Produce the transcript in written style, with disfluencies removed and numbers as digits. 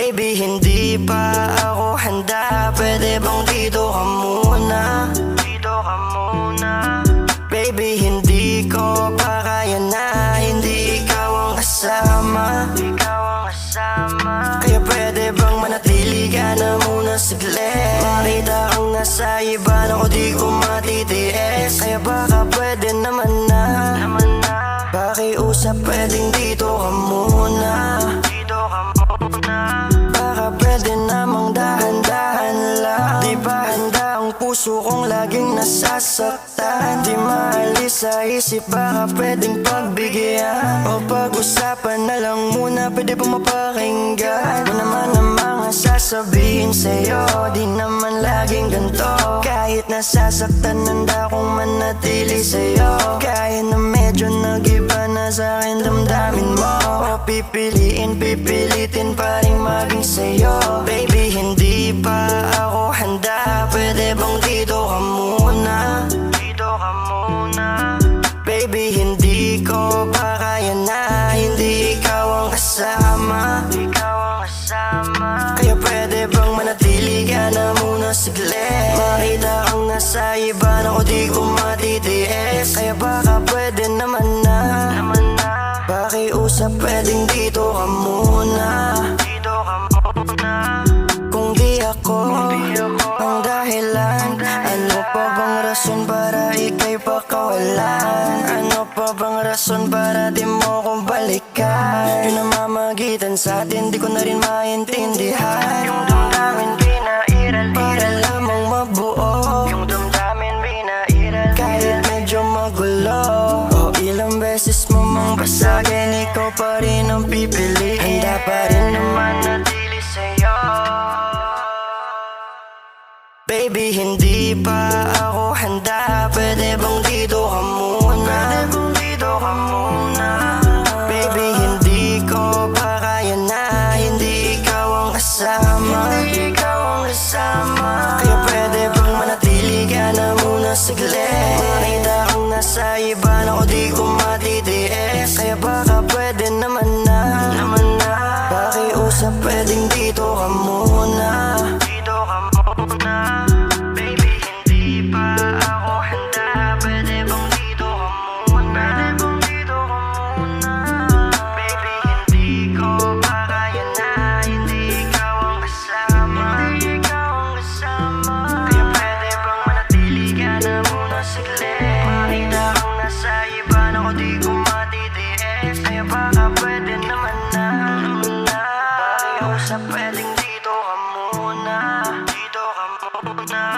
Baby, hindi pa ako handa. Pwede bang dito ka muna? Dito ka muna. Baby, hindi ko pa kaya na hindi ikaw ang kasama. Ikaw ang kasama. Kaya pwede bang manatili ka na muna saglit? Makita kang nasa iba na ko di ko matitiis. Kaya baka pwede naman na pakiusap, pwedeng dito ka muna. Dito ka muna. Baka pwede namang dahan-dahan lang. Di ba handa ang puso kong laging nasasaktan? Di maalis sa isip, baka pwedeng pagbigyan o pag-usapan na lang muna. Pwede ba mapakinggan? Ano naman ang mga sasabihin sa'yo? Di naman laging ganito. Kahit nasasaktan, handa kong manatili sa'yo. Kahit na medyo nag-iba na sa'kin damdamin mo, o pipilitin pa rin maging sa'yo. Baby, hindi pa ako handa. Pwede bang dito ka muna? Dito ka muna. Baby, hindi ko pa kaya na hindi ikaw ang kasama. Ikaw ang kasama. Kaya pwede bang manatili ka na muna saglit? Makita kang nasa iba na ko di ko matitiis. Kaya baka pwede naman na pakiusap, pwedeng dito ka muna. Dito ka muna. Kung di ako ang dahilan, ano pa bang rason para ika'y pakawalan? Ano pa bang rason para di mo kong balikan? Yung namamagitan sa atin, di ko na rin maintindihan. Yung damdamin pinairal para lamang mabuo. Yung damdamin pinairal kahit medyo magulo. O ilang beses mo mang basagin, ikaw pa rin ang pipiliin. Handa pa rin naman natili sa'yo. Baby, hindi pa ako handa. Pwede bang dito ka muna? Pwede bang dito ka muna? Baby, hindi ko pa kaya na hindi ikaw ang kasama. Hindi ikaw ang kasama. Kaya pwede bang manatili ka na muna saglit? Makita kang nasa iba na ko di ko matitiis. Kaya baka pwede naman na pakiusap, pwedeng dito ka muna. Dito ka muna. Baby, hindi pa ako handa. Pwede bang dito ka muna? Pwede bang dito ka muna? Baby, hindi ko pa kaya na hindi ikaw ang kasama. Hindi ikaw ang kasama. Kaya pwede bang manatili ka na muna saglit? Makita kang nasa iba na ko di ko matitiis. Kaya baka pwede naman na pakiusap, pwedeng dito ka muna. Dito ka muna.